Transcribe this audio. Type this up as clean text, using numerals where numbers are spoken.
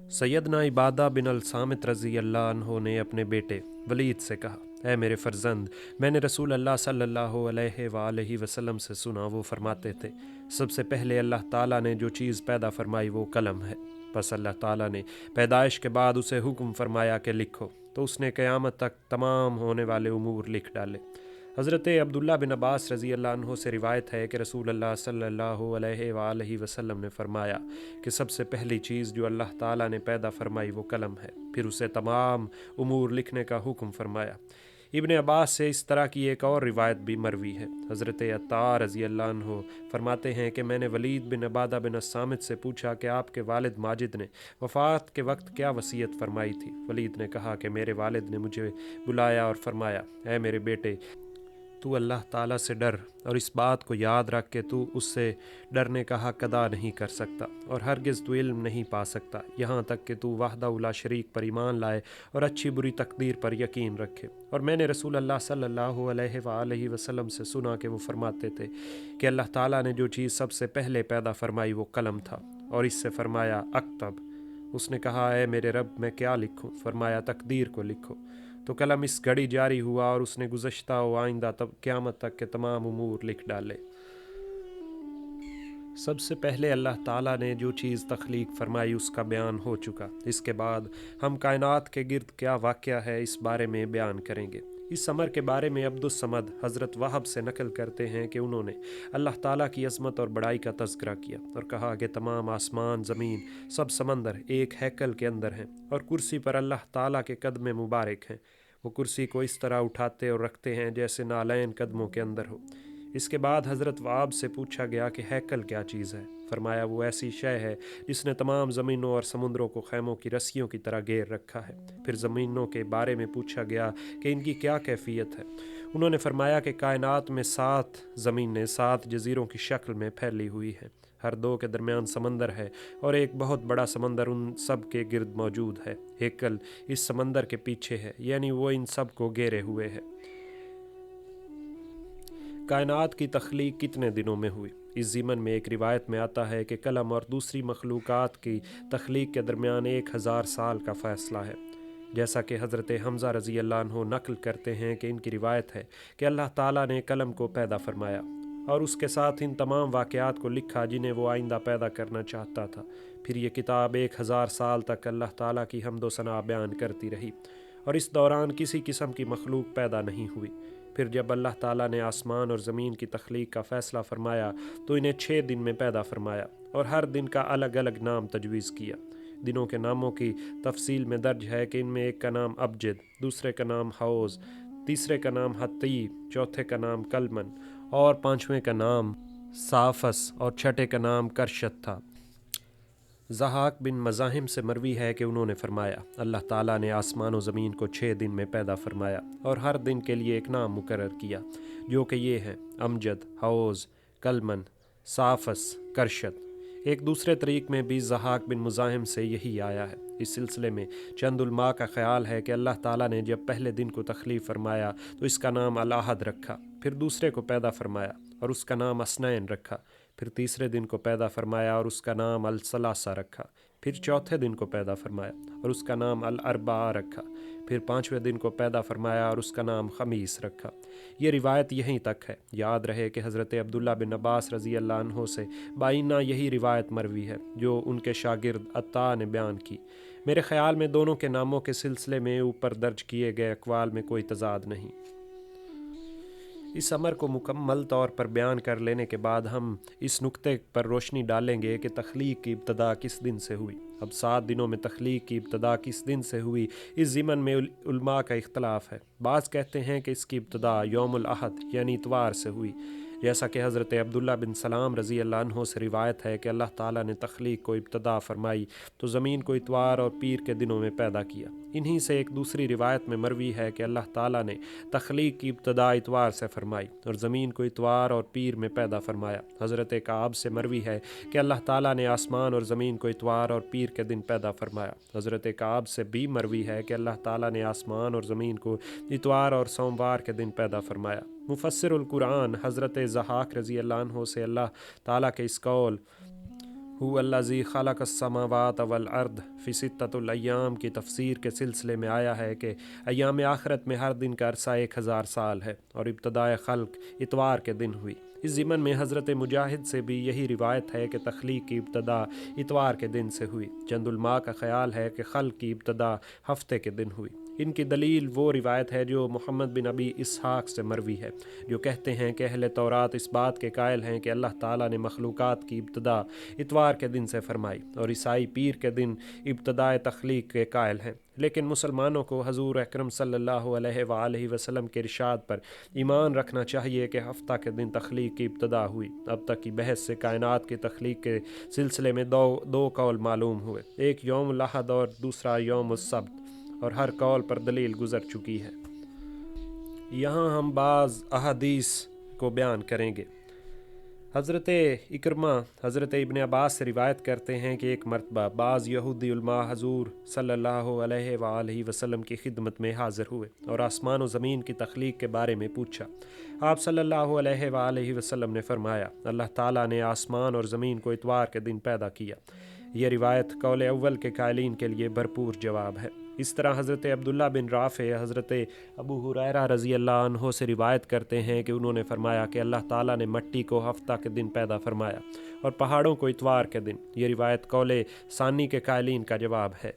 सैयदना इबादा बिन अल सामित रज़ी अल्लाह अन्हो ने अपने बेटे वलीद से कहा, ऐ मेरे फर्जंद, मैंने रसूल अल्लाह सल्लल्लाहु अलैहि वसल्लम से सुना, वो फरमाते थे, सबसे पहले अल्लाह ताला ने जो चीज़ पैदा फरमाई वो कलम है। बस अल्लाह ताला ने पैदाइश के बाद उसे हुक्म फरमाया कि लिखो, तो उसने क़यामत तक तमाम होने वाले उमूर लिख डाले। हज़रत अब्दुल्ला बिन अब्बास रज़ी अल्लाह अन्हो से रिवायत है कि रसूल अल्लाह सल्लल्लाहु अलैहि वसल्लम ने फरमाया कि सबसे पहली चीज़ जो अल्लाह ताला ने पैदा फरमाई वो कलम है, फिर उसे तमाम उमूर लिखने का हुक्म फरमाया। इब्ने अब्बास से इस तरह की एक और रिवायत भी मरवी है। हज़रत अत्ता रज़ी अल्लाह अन्हो फरमाते हैं कि मैंने वलीद बिन अबादा बिन सामित से पूछा कि आपके वालिद माजिद ने वफ़ात के वक्त क्या वसीयत फरमाई थी। वलीद ने कहा कि मेरे वालिद ने मुझे बुलाया और फरमाया, ऐ मेरे बेटे, तू अल्लाह ताला से डर और इस बात को याद रख के तू उससे डरने का हक अदा नहीं कर सकता और हरगिज़ तू इल्म नहीं पा सकता, यहाँ तक कि तू वहदहुल्ला शरीक पर ईमान लाए और अच्छी बुरी तकदीर पर यकीन रखे। और मैंने रसूल अल्लाह सल्लल्लाहु अलैहि वसल्लम से सुना कि वो फरमाते थे कि अल्लाह ताला ने जो चीज़ सबसे पहले पैदा फरमाई वो कलम था, और इससे फरमाया अक्तब। उसने कहा, ऐ मेरे रब, मैं क्या लिखूँ? फरमाया, तकदीर को लिखो। तो कलम इस घड़ी जारी हुआ और उसने गुज़श्ता व आइंदा तब क़यामत तक के तमाम उमूर लिख डाले। सबसे पहले अल्लाह ताला ने जो चीज़ तख्लीक फरमाई उसका बयान हो चुका। इसके बाद हम कायनात के गिर्द क्या वाक़या है इस बारे में बयान करेंगे। इस अमर के बारे में अब्दुस समद हज़रत वहब से नकल करते हैं कि उन्होंने अल्लाह ताला की अज़मत और बड़ाई का तज़किरा किया और कहा कि तमाम आसमान, ज़मीन, सब समंदर एक हैकल के अंदर हैं और कुर्सी पर अल्लाह ताला के कदम मुबारक हैं। वो कुर्सी को इस तरह उठाते और रखते हैं जैसे नालैन कदमों के अंदर हो। इसके बाद हज़रत वाब से पूछा गया कि हैकल क्या चीज़ है। फरमाया, वो ऐसी शय है जिसने तमाम ज़मीनों और समुद्रों को खैमों की रस्सियों की तरह घेर रखा है। फिर ज़मीनों के बारे में पूछा गया कि इनकी क्या कैफियत है। उन्होंने फरमाया कि कायनात में 7 ज़मीनें 7 जज़ीरों की शक्ल में फैली हुई हैं, हर दो के दरमियान समंदर है और एक बहुत बड़ा समंदर उन सब के गिर्द मौजूद है। हेकल इस समंदर के पीछे है, यानी वो इन सब को घेरे हुए है। कायनात की तख्लीक कितने दिनों में हुई? इस ज़ीमन में एक रिवायत में आता है कि कलम और दूसरी मखलूक़ात की तख्लीक के दरमियान 1000 साल का फ़ैसला है। जैसा कि हज़रत हमज़ा रज़ी अल्लाह अन्हो नकल करते हैं कि इनकी रिवायत है कि अल्लाह ताला ने कलम को पैदा फरमाया और उसके साथ इन तमाम वाक़यात को लिखा जिन्हें वो आइंदा पैदा करना चाहता था। फिर ये किताब 1000 साल तक अल्लाह ताला की हम्द व सना बयान करती रही और इस दौरान किसी किस्म की मखलूक पैदा नहीं हुई। फिर जब अल्लाह ताला ने आसमान और ज़मीन की तख्लीक का फ़ैसला फरमाया तो इन्हें 6 दिन में पैदा फरमाया और हर दिन का अलग अलग नाम तजवीज़ किया। दिनों के नामों की तफसील में दर्ज है कि इनमें एक का नाम अबजद, दूसरे का नाम हौज़, तीसरे का नाम हतीब, चौथे का नाम कलमन और पाँचवें का नाम साफस और छठे का नाम करशत था। ज़हाक बिन मज़ाहिम से मरवी है कि उन्होंने फरमाया, अल्लाह ताला ने आसमान और ज़मीन को 6 दिन में पैदा फरमाया और हर दिन के लिए एक नाम मुकर्रर किया, जो कि ये हैं अमजद, हौज़, कलमन, साफस, करशत। एक दूसरे तरीक़ में भी ज़हाक बिन मुज़ाहिम से यही आया है। इस सिलसिले में चंद उलमा का ख़याल है कि अल्लाह ताला ने जब पहले दिन को तख्लीफ़ फरमाया तो इसका नाम अल-अहद रखा, फिर दूसरे को पैदा फरमाया और उसका नाम असनैन रखा, फिर तीसरे दिन को पैदा फरमाया और उसका नाम अल-सलासा रखा, फिर चौथे दिन को पैदा फरमाया और उसका नाम अल-अरबा रखा, फिर 5वें दिन को पैदा फरमाया और उसका नाम खमीस रखा। ये रिवायत यहीं तक है। याद रहे कि हज़रत अब्दुल्ला बिन अब्बास रज़ी अल्लाह अन्हो से बाइना यही रिवायत मरवी है जो उनके शागिर्द अत्ता ने बयान की। मेरे ख़याल में दोनों के नामों के सिलसिले में ऊपर दर्ज किए गए अक़वाल में कोई तज़ाद नहीं। इस अमर को मुकम्मल तौर पर बयान कर लेने के बाद हम इस नुक्ते पर रोशनी डालेंगे कि तख्लीक की इब्तदा किस दिन से हुई। अब 7 दिनों में तख्लीक की इब्तदा किस दिन से हुई, इस ज़िमन में उलमा का इख्तलाफ है। बाज़ कहते हैं कि इसकी इब्तदा यौमुल अहद यानी इतवार से हुई, जैसा कि हज़रत अब्दुल्ला बिन सलाम रज़ी अल्लाह अन्हो से रिवायत है कि अल्लाह ताला ने तख्लीक को इब्तदा फरमाई तो ज़मीन को इतवार और पीर के दिनों में पैदा किया। इन्हीं से एक दूसरी रिवायत में मरवी है कि अल्लाह ताला ने तख्लीक की इब्तदा इतवार से फरमाई और ज़मीन को इतवार और पीर में पैदा फरमाया। हज़रत काब से मरवी है कि अल्लाह ताला ने आसमान और ज़मीन को इतवार और पीर के दिन पैदा फरमाया। हज़रत काब से भी मरवी है कि अल्लाह ताला ने आसमान और ज़मीन को इतवार और सोमवार के दिन पैदा फरमाया। मुफस्सिरुल कुरान हज़रत ज़हाक रज़ी अल्लाह अन्हो से अल्लाह ताला के इस कौल ہو الذی خلق السماوات والارض فی ستۃ الایام کی تفسیر کے سلسلے میں آیا ہے کہ ایام آخرت میں ہر دن کا عرصہ 1000 سال ہے اور ابتدائے خلق اتوار کے دن ہوئی۔ اس ضمن میں حضرت مجاہد سے بھی یہی روایت ہے کہ تخلیق کی ابتدا اتوار کے دن سے ہوئی۔ چند علماء کا خیال ہے کہ خلق کی ابتدا ہفتے کے دن ہوئی۔ ان کی دلیل وہ روایت ہے جو محمد بن ابی اسحاق سے مروی ہے، جو کہتے ہیں کہ اہل تورات اس بات کے قائل ہیں کہ اللہ تعالیٰ نے مخلوقات کی ابتدا اتوار کے دن سے فرمائی، اور عیسائی پیر کے دن ابتدائے تخلیق کے قائل ہیں۔ لیکن مسلمانوں کو حضور اکرم صلی اللہ علیہ وآلہ وسلم کے ارشاد پر ایمان رکھنا چاہیے کہ ہفتہ کے دن تخلیق کی ابتدا ہوئی۔ اب تک کی بحث سے کائنات کی تخلیق کے سلسلے میں دو قول معلوم ہوئے، ایک یوم الاحد اور دوسرا یوم السبت، اور ہر قول پر دلیل گزر چکی ہے۔ یہاں ہم بعض احادیث کو بیان کریں گے۔ حضرت اکرمہ حضرت ابن عباس سے روایت کرتے ہیں کہ ایک مرتبہ بعض یہودی علماء حضور صلی اللہ علیہ وآلہ وسلم کی خدمت میں حاضر ہوئے اور آسمان و زمین کی تخلیق کے بارے میں پوچھا۔ آپ صلی اللہ علیہ وآلہ وسلم نے فرمایا، اللہ تعالیٰ نے آسمان اور زمین کو اتوار کے دن پیدا کیا۔ یہ روایت قول اول کے قائلین کے لیے بھرپور جواب ہے۔ اس طرح حضرت عبداللہ بن رافع حضرت ابو ہریرہ رضی اللہ عنہ سے روایت کرتے ہیں کہ انہوں نے فرمایا کہ اللہ تعالیٰ نے مٹی کو ہفتہ کے دن پیدا فرمایا اور پہاڑوں کو اتوار کے دن۔ یہ روایت قول ثانی کے قائلین کا جواب ہے۔